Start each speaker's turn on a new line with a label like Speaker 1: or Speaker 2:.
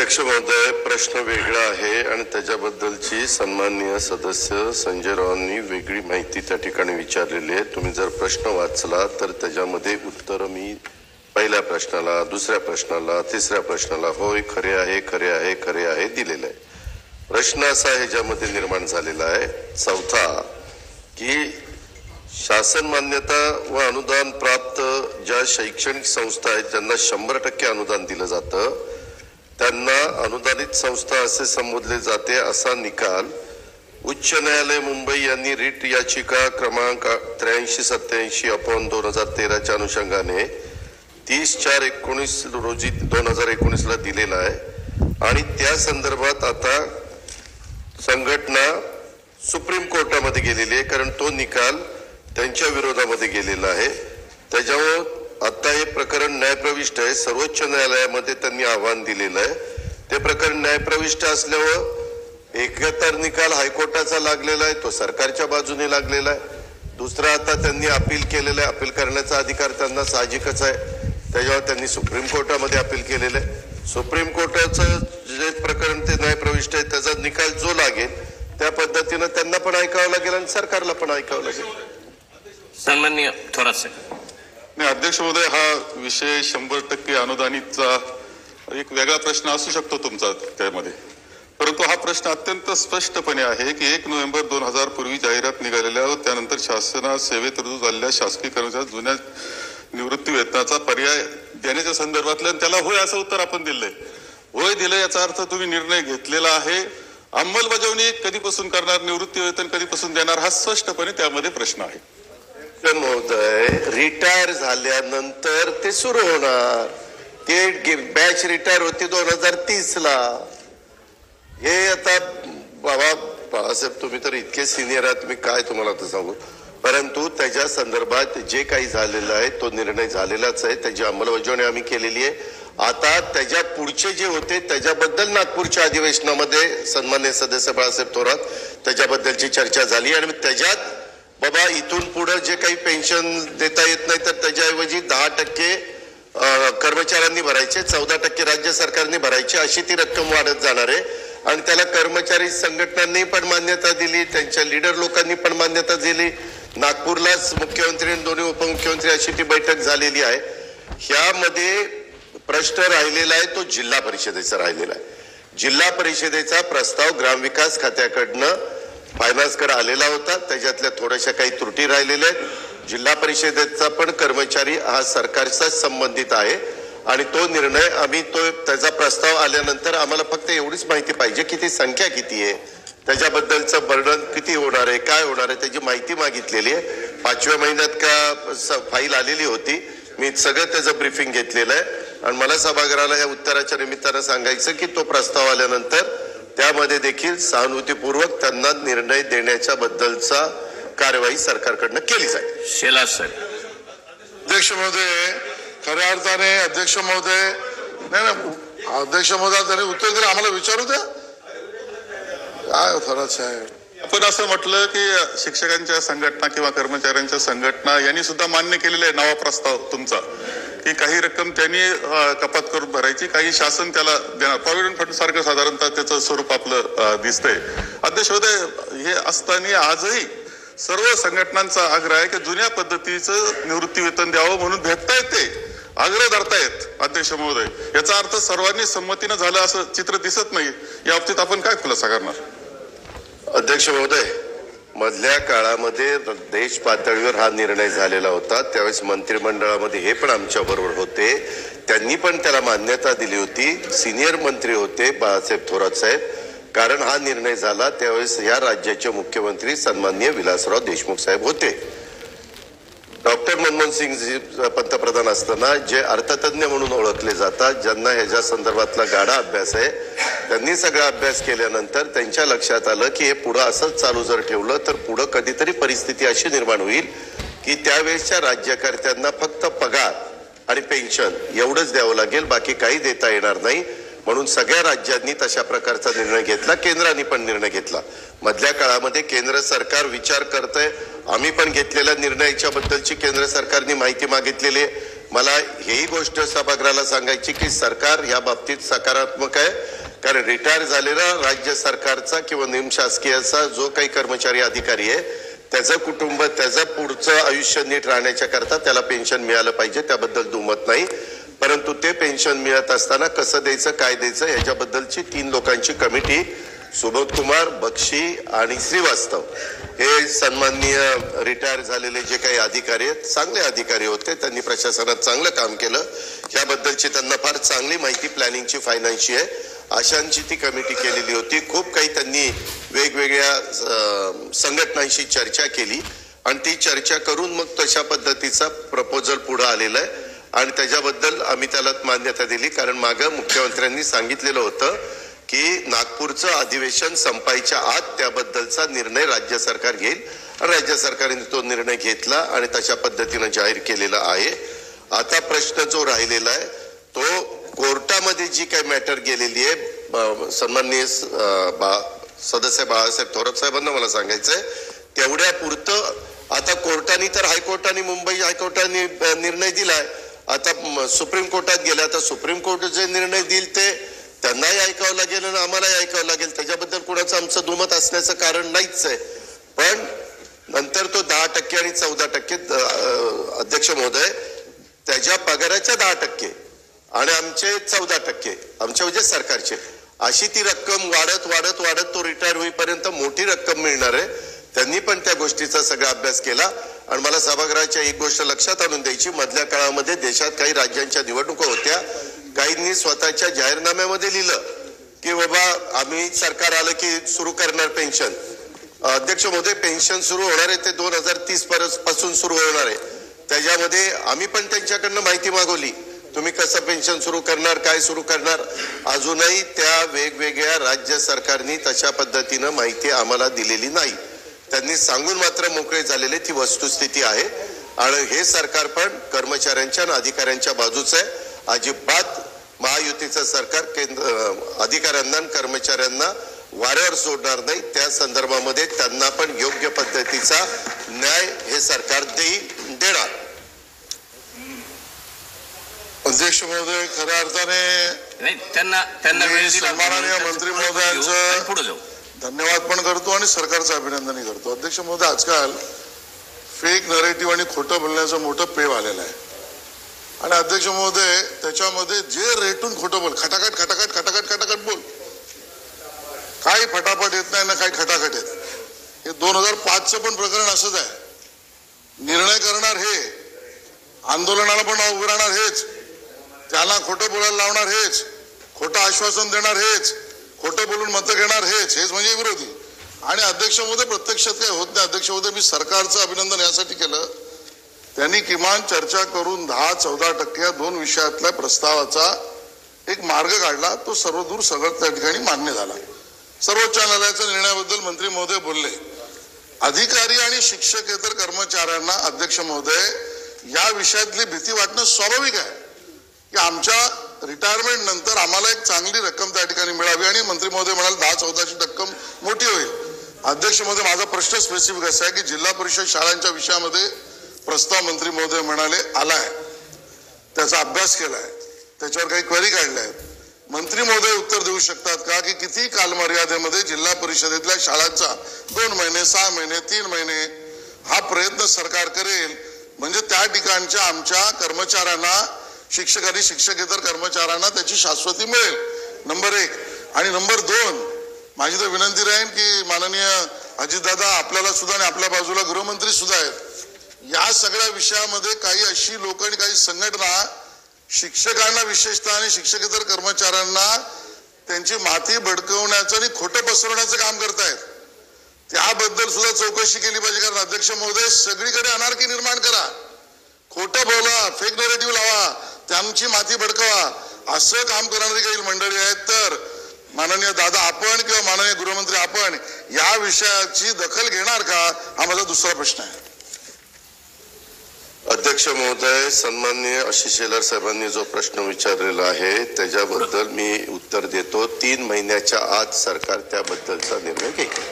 Speaker 1: अध्यक्ष महोदय, प्रश्न वेगळा आहे आणि त्याच्याबद्दलची सन्माननीय सदस्य संजय रावांनी वेगळी माहिती त्या ठिकाणी विचारलेली आहे. तुम्ही जर प्रश्न वाचला तर त्याच्यामध्ये उत्तर मी पहिल्या प्रश्नाला, दुसऱ्या प्रश्नाला, तिसऱ्या प्रश्नाला होय, खरे आहे, खरे आहे, खरे आहे दिलेलं आहे. प्रश्न असा ह्याच्यामध्ये निर्माण झालेला आहे चौथा की शासन मान्यता व अनुदान प्राप्त ज्या शैक्षणिक संस्था आहेत ज्यांना 100% अनुदान दिलं जातं त्यांना अनुदानित संस्था असे संबोधले जाते असा निकाल उच्च न्यायालय मुंबई यांनी रिट याचिका क्रमांक 8387/2013 च्या अनुषंगाने 30/4/19 रोजी 2019 ला दिलेला आहे आणि त्या संदर्भात आता संघटना सुप्रीम कोर्टामध्ये गेलेली आहे कारण तो निकाल त्यांच्या विरोधामध्ये गेलेला आहे. त्याच्यामुळे आता हे प्रकरण न्यायप्रविष्ट आहे. सर्वोच्च न्यायालयामध्ये त्यांनी आव्हान दिलेलं आहे. ते प्रकरण न्यायप्रविष्ट असल्यावर एकतर निकाल हायकोर्टाचा लागलेला आहे, तो सरकारच्या बाजूने लागलेला आहे. दुसरा आता त्यांनी अपील केलेलं आहे. अपील करण्याचा अधिकार त्यांना साहजिकच आहे. त्याच्यावर त्यांनी सुप्रीम कोर्टामध्ये अपील केलेलं आहे. सुप्रीम कोर्टाचं जे प्रकरण ते न्यायप्रविष्ट आहे त्याचा निकाल जो लागेल त्या पद्धतीनं त्यांना पण ऐकावं लागेल आणि सरकारला पण ऐकावं लागेल.
Speaker 2: सन्माननीय थोरात साहेब.
Speaker 3: नाही अध्यक्ष महोदय, हा विषय 100% अनुदानितचा एक वेगळा प्रश्न असू शकतो तुमचा त्यामध्ये, परंतु हा प्रश्न अत्यंत स्पष्टपणे आहे की 1 नोव्हेंबर 2000 पूर्वी जाहिरात निघालेल्या व त्यानंतर शासनात सेवेत रुजू झालेल्या शासकीय कर्मचारी जुन्या निवृत्ती वेतनाचा पर्याय देण्याच्या संदर्भातल्या त्याला होय असं उत्तर आपण दिलंय. होय दिलं याचा अर्थ तुम्ही निर्णय घेतलेला आहे. अंमलबजावणी कधीपासून करणार, निवृत्ती वेतन कधीपासून देणार, हा स्पष्टपणे त्यामध्ये प्रश्न आहे.
Speaker 1: महोदय, रिटायर झाल्यानंतर ते सुरू होणार. ते बॅच रिटायर होती 2030 ला. हे आता बाबा बाळासाहेब तुम्ही तर इतके सिनियर आहात, मी काय तुम्हाला आता सांगू, परंतु त्याच्या संदर्भात जे काही झालेलं आहे तो निर्णय झालेलाच आहे. त्याची अंमलबजावणी आम्ही केलेली आहे. आता त्याच्या पुढचे जे होते त्याच्याबद्दल नागपूरच्या अधिवेशनामध्ये सन्माननीय सदस्य बाळासाहेब थोरात त्याच्याबद्दलची चर्चा झाली आणि त्याच्यात बाबा इथून पुढे जे काही पेन्शन देता येत नाही तर त्याच्याऐवजी 10% कर्मचाऱ्यांनी भरायचे, 14% राज्य सरकारने भरायचे, अशी ती रक्कम वाढत जाणार आहे. आणि त्याला कर्मचारी संघटनांनी पण मान्यता दिली, त्यांच्या लीडर लोकांनी पण मान्यता दिली. नागपूरलाच मुख्यमंत्री आणि दोन्ही उपमुख्यमंत्री अशी ती बैठक झालेली आहे. ह्यामध्ये प्रश्न राहिलेला आहे तो जिल्हा परिषदेचा राहिलेला आहे. जिल्हा परिषदेचा प्रस्ताव ग्रामविकास खात्याकडनं फायनान्सकडे आलेला होता. त्याच्यातल्या थोड्याशा काही त्रुटी राहिलेल्या आहेत. जिल्हा परिषदेचा पण कर्मचारी हा सरकारचाच संबंधित आहे आणि तो निर्णय आम्ही त्याचा प्रस्ताव आल्यानंतर आम्हाला फक्त एवढीच माहिती पाहिजे की ती संख्या किती आहे, त्याच्याबद्दलचं वर्णन किती होणार आहे, काय होणार आहे, त्याची माहिती मागितलेली आहे. 5व्या महिन्यात का फाईल आलेली होती. मी सगळं त्याचं ब्रीफिंग घेतलेलं आहे आणि मला सभागृहाला या उत्तराच्या निमित्तानं सांगायचं की तो प्रस्ताव आल्यानंतर त्यामध्ये देखील सहानुभूतीपूर्वक त्यांना निर्णय देण्याच्या बद्दलचा कार्यवाही सरकारकडनं केली जाईल.
Speaker 2: शेलार साहेब.
Speaker 4: अध्यक्ष महोदय, खऱ्या अर्थाने अध्यक्ष महोदय नाही अध्यक्ष महोदय त्याने उत्तर दिलं, आम्हाला विचारू द्या. काय थोरात साहेब,
Speaker 3: आपण असं म्हटलं की शिक्षकांच्या संघटना किंवा कर्मचाऱ्यांच्या संघटना यांनी सुद्धा मान्य केलेला आहे नवा प्रस्ताव तुमचा की काही रक्कम त्यांनी कपात करून भरायची, काही शासन त्याला देणार. प्रॉव्हिडंट फंड सारखं साधारणतः त्याचं स्वरूप आपलं दिसतंय. अध्यक्ष महोदय, हे असताना आजही सर्व संघटनांचा आग्रह आहे की जुन्या पद्धतीचं निवृत्ती वेतन द्यावं म्हणून भेटतायत, ते आग्रह धरतायत. अध्यक्ष महोदय, याचा अर्थ सर्वांनी संमतीनं झालं असं चित्र दिसत नाही. या बाबतीत आपण काय खुलासा करणार?
Speaker 1: अध्यक्ष महोदय, मधल्या काळामध्ये देश पातळीवर हा निर्णय झालेला होता. त्यावेळेस मंत्रिमंडळामध्ये हे पण आमच्या बरोबर होते, त्यांनी पण त्याला मान्यता दिली होती. सिनियर मंत्री होते बाळासाहेब थोरात साहेब. कारण हा निर्णय झाला त्यावेळेस या राज्याचे मुख्यमंत्री सन्माननीय विलासराव देशमुख साहेब होते. डॉक्टर मनमोहन सिंग पंतप्रधान असताना जे अर्थतज्ञ म्हणून ओळखले जातात, ज्यांना ह्याच्या संदर्भातला गाढा अभ्यास आहे, त्यांनी सगळा अभ्यास केल्यानंतर त्यांच्या लक्षात आलं की हे पुढं असंच चालू जर ठेवलं तर पुढं कधीतरी परिस्थिती अशी निर्माण होईल की त्यावेळेसच्या राज्यकर्त्यांना फक्त पगार आणि पेन्शन एवढंच द्यावं लागेल, बाकी काही देता येणार नाही. म्हणून सगळ्या राज्यांनी तशा प्रकारचा निर्णय घेतला. केंद्राने पण निर्णय घेतला. मधल्या काळामध्ये केंद्र सरकार विचार करतंय. आम्ही पण घेतलेल्या निर्णयाच्या बद्दलची केंद्र सरकारने माहिती मागितलेली आहे. मला हेही गोष्ट सभागृहाला सांगायची की सरकार या बाबतीत सकारात्मक आहे, कारण रिटायर झालेला राज्य सरकारचा किंवा निमशासकीयचा जो काही कर्मचारी अधिकारी आहे त्याचं कुटुंब त्याचं पुढचं आयुष्य नीट राहण्याच्या करता त्याला पेन्शन मिळालं पाहिजे, त्याबद्दल दुमत नाही. परंतु ते पेन्शन मिळत असताना कसं द्यायचं काय द्यायचं याच्याबद्दलची 3 लोकांची कमिटी सुबोध कुमार, बक्षी आणि श्रीवास्तव हे सन्माननीय रिटायर झालेले जे काही अधिकारी आहेत, चांगले अधिकारी होते, त्यांनी प्रशासनात चांगलं काम केलं, याबद्दलची त्यांना फार चांगली माहिती प्लॅनिंगची फायनान्सची आहे, अशांची ती कमिटी केलेली होती. खूप काही त्यांनी वेगवेगळ्या संघटनांशी चर्चा केली आणि ती चर्चा करून मग तशा पद्धतीचा प्रपोजल पुढे आलेला आहे आणि त्याच्याबद्दल आम्ही त्याला मान्यता दिली. कारण मागं मुख्यमंत्र्यांनी सांगितलेलं होतं की नागपूरचं अधिवेशन संपायच्या आत त्याबद्दलचा निर्णय राज्य सरकार घेईल आणि राज्य सरकारने तो निर्णय घेतला आणि तशा पद्धतीनं जाहीर केलेला आहे. आता प्रश्न जो राहिलेला आहे तो कोर्टामध्ये जी काही मॅटर गेलेली आहे, सन्माननीय सदस्य बाळासाहेब थोरात साहेबांना मला सांगायचंय तेवढ्या पुरतं आता कोर्टाने तर हायकोर्टाने मुंबई हायकोर्टाने निर्णय दिलाय, आता सुप्रीम कोर्टात गेला, आता सुप्रीम कोर्ट जे निर्णय देईल ते त्यांनाही ऐकावं लागेल आणि आम्हालाही ऐकावं लागेल, त्याच्याबद्दल कुणाचं आमचं दुमत असण्याचं कारण नाहीच आहे. पण नंतर तो 10% आणि 14% अध्यक्ष महोदय त्याच्या पगाराच्या 10% आणि आमचे 14% आमच्या म्हणजे सरकारचे, अशी ती रक्कम वाढत वाढत वाढत तो रिटायर होईपर्यंत मोठी रक्कम मिळणार आहे. त्यांनी पण त्या गोष्टीचा सगळा अभ्यास केला आणि मला सभागृहाच्या एक गोष्ट लक्षात आणून द्यायची, मधल्या काळामध्ये देशात काही राज्यांच्या निवडणुका होत्या, काहींनी स्वतःच्या जाहीरनाम्यामध्ये लिहिलं की बाबा आम्ही सरकार आलं की सुरू करणार पेन्शन. अध्यक्ष महोदय, पेन्शन सुरू होणार आहे ते 2030 पासून सुरू होणार आहे. त्याच्यामध्ये आम्ही पण त्यांच्याकडनं माहिती मागवली, तुम्ही कसं पेन्शन सुरू करणार, काय सुरू करणार. अजूनही त्या वेगवेगळ्या राज्य सरकारनी तशा पद्धतीनं माहिती आम्हाला दिलेली नाही. त्यांनी सांगून मात्र मोकळे झालेले, ती वस्तुस्थिती आहे. आणि हे सरकार पण कर्मचाऱ्यांच्या आणि अधिकाऱ्यांच्या बाजूचं आहे. अजिबात महायुतीचं सरकार अधिकाऱ्यांना आणि कर्मचाऱ्यांना वाऱ्यावर सोडणार नाही. त्या संदर्भामध्ये त्यांना पण योग्य पद्धतीचा न्याय हे सरकार देणार.
Speaker 4: अध्यक्ष महोदय, खऱ्या अर्थाने
Speaker 2: त्यांना वेळ दिला,
Speaker 4: सन्माननीय मंत्री महोदयांचं
Speaker 2: पुढे जाऊ.
Speaker 4: धन्यवाद पण करतो आणि सरकारचं अभिनंदनही करतो. अध्यक्ष महोदय, आजकाल फेक नरेटिव्ह आणि खोटं बोलण्याचं मोठं पेव आलेलं आहे आणि अध्यक्ष महोदय त्याच्यामध्ये जे रेटून खोटं बोल, खटाखट खटाखट खटाखट खटाखट बोल, काही फटाफट येत नाही ना काही खटाखट येत. हे 2005चं पण प्रकरण असंच आहे. निर्णय करणार हे, आंदोलनाला पण उभं राहणार हेच, त्याला खोटं बोलायला लावणार हेच, खोटं आश्वासन देणार हेच, खोटं बोलून मतं घेणार हेच म्हणजे विरोधी. आणि अध्यक्ष महोदय प्रत्यक्षात काही होत नाही. अध्यक्ष महोदय, मी सरकारचं अभिनंदन यासाठी केलं, त्यांनी किमान चर्चा करून 10-14% 2 विषयातल्या प्रस्तावाचा एक मार्ग काढला. तो सर्वदूर सगळं त्या ठिकाणी मान्य झाला. सर्वोच्च न्यायालयाच्या निर्णयाबद्दल मंत्री महोदय बोलले. अधिकारी आणि शिक्षकेतर कर्मचाऱ्यांना अध्यक्ष महोदय या विषयातली भीती वाटणं स्वाभाविक आहे की आमच्या रिटायरमेंट नंतर आम्हाला एक चांगली रक्कम त्या ठिकाणी मिळावी आणि मंत्री महोदय म्हणाल 10-14ची रक्कम मोठी होईल. अध्यक्ष महोदय, माझा प्रश्न स्पेसिफिक असा आहे की जिल्हा परिषद शाळांच्या विषयामध्ये प्रस्ताव मंत्री महोदय म्हणाले आलाय, त्याचा अभ्यास केलाय, त्याच्यावर काही क्वेरी काढल्या आहेत. मंत्री महोदय उत्तर देऊ शकतात का की किती कालमर्यादेमध्ये जिल्हा परिषदेतल्या शाळांचा 2 महिने, 6 महिने, 3 महिने हा प्रयत्न सरकार करेल म्हणजे त्या ठिकाणच्या आमच्या कर्मचाऱ्यांना, शिक्षक आणि शिक्षकेतर कर्मचाऱ्यांना त्याची शाश्वती मिळेल. नंबर 1. आणि नंबर 2, माझी तर विनंती राहील की माननीय अजितदादा आपल्याला सुद्धा आणि आपल्या बाजूला गृहमंत्री सुद्धा आहेत, या सगळ्या विषयामध्ये काही अशी लोक आणि काही संघटना शिक्षकांना विशेषतः आणि शिक्षकेतर कर्मचाऱ्यांना त्यांची माती भडकवण्याचं आणि खोटं पसरवण्याचं काम करतायत. त्याबद्दल सुद्धा चौकशी केली पाहिजे. कारण अध्यक्ष महोदय, सगळीकडे अनार्की निर्माण करा, खोटं बोला, फेक नरेटिव्ह लावा, त्यांची माती भडकवा, असं काम करणारी काही मंडळी आहेत. तर माननीय दादा आपण किंवा माननीय गृहमंत्री आपण या विषयाची दखल घेणार का, हा माझा दुसरा प्रश्न आहे.
Speaker 1: अध्यक्ष महोदय, सन्माननीय आशिष शेलार साहेबांनी जो प्रश्न विचारलेला आहे त्याच्याबद्दल मी उत्तर देतो. 3 महिन्याच्या आत सरकार त्याबद्दलचा निर्णय घेईल.